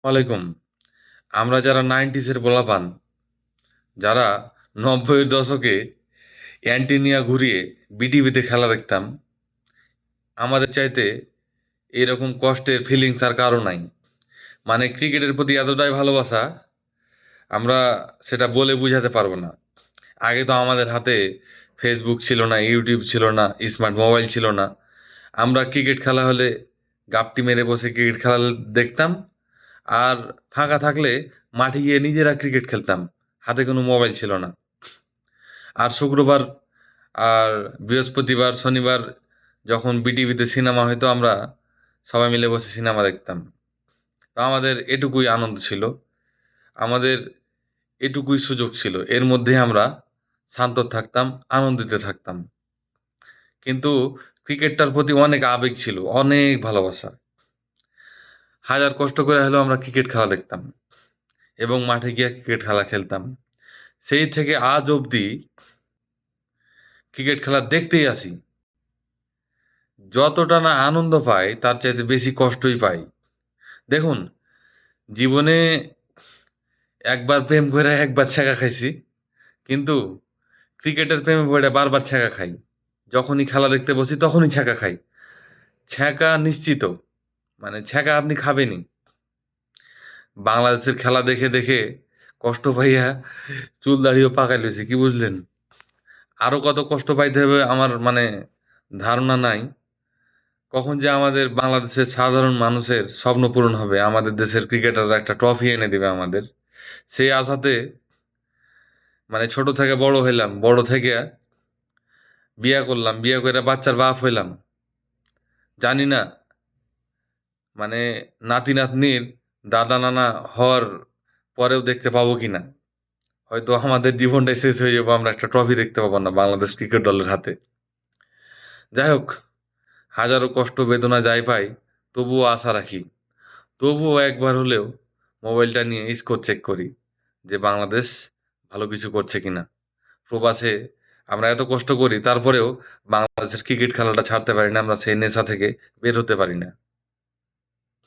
ওয়ালাইকুম। আমরা যারা 90s এর পোলাপান, যারা 90-এর দশকে অ্যান্টেনিয়া ঘুরিয়ে বিটিভিতে খেলা দেখতাম, আমাদের চাইতে এরকম কষ্টের ফিলিংস আর কারো নাই। মানে ক্রিকেটের প্রতি এতটাই ভালোবাসা, আমরা সেটা বলে বুঝাতে পারবো না। আগে তো আমাদের হাতে ফেসবুক ছিল না, ইউটিউব ছিল না, স্মার্ট মোবাইল ছিল না। আমরা ক্রিকেট খেলা হলে গাপটি মেরে বসে ক্রিকেট খেলা দেখতাম। আর ফাঁকা থাকলে মাঠে গিয়ে নিজেরা ক্রিকেট খেলতাম। হাতে কোনো মোবাইল ছিল না। আর শুক্রবার আর বৃহস্পতিবার শনিবার যখন বিটিভিতে সিনেমা হয়তো আমরা সবাই মিলে বসে সিনেমা দেখতাম। তো আমাদের এটুকুই আনন্দ ছিল, আমাদের এটুকুই সুযোগ ছিল, এর মধ্যে আমরা শান্ত থাকতাম, আনন্দিত থাকতাম। কিন্তু ক্রিকেটটার প্রতি অনেক আবেগ ছিল, অনেক ভালোবাসা। হাজার কষ্ট করে হলেও আমরা ক্রিকেট খেলা দেখতাম এবং মাঠে গিয়ে ক্রিকেট খেলা খেলতাম। সেই থেকে আজ অবধি ক্রিকেট খেলা দেখতেই আসি। যতটা না আনন্দ পাই তার চাইতে বেশি কষ্টই পাই। দেখুন, জীবনে একবার প্রেম করে একবার ছ্যাঁকা খাইছি, কিন্তু ক্রিকেটের প্রেমে পড়ে বারবার ছ্যাঁকা খাই। যখনই খেলা দেখতে বসি তখনই ছ্যাঁকা খাই। ছ্যাঁকা নিশ্চিত, মানে ছ্যাঁকা আপনি খাবেনই। বাংলাদেশের খেলা দেখে দেখে কষ্ট পাইয়া চুল দাড়িও পাকাই লইছি, কি বুঝলেন? আরো কত কষ্ট পাইতে হবে আমার মানে ধারণা নাই। কখন যে আমাদের বাংলাদেশের সাধারণ মানুষের স্বপ্ন পূরণ হবে, আমাদের দেশের ক্রিকেটাররা একটা ট্রফি এনে দিবে আমাদের, সেই আশাতে মানে ছোট থেকে বড় হইলাম, বড় থেকে বিয়া করলাম, বিয়া করে বাচ্চার বাপ হইলাম। জানি না মানে নাতি নাতনির দাদা নানা হওয়ার পরেও দেখতে পাবো কিনা। হয়তো আমাদের জীবনটাই শেষ হয়ে যাবো, আমরা একটা ট্রফি দেখতে পাবো না বাংলাদেশ ক্রিকেট দলের হাতে। যাই হোক, হাজারো কষ্ট বেদনা যাই পাই, তবুও আশা রাখি, তবুও একবার হলেও মোবাইলটা নিয়ে স্কোর চেক করি যে বাংলাদেশ ভালো কিছু করছে কিনা। প্রবাসে আমরা এত কষ্ট করি, তারপরেও বাংলাদেশের ক্রিকেট খেলাটা ছাড়তে পারি না, আমরা সেই নেশা থেকে বের হতে পারি না।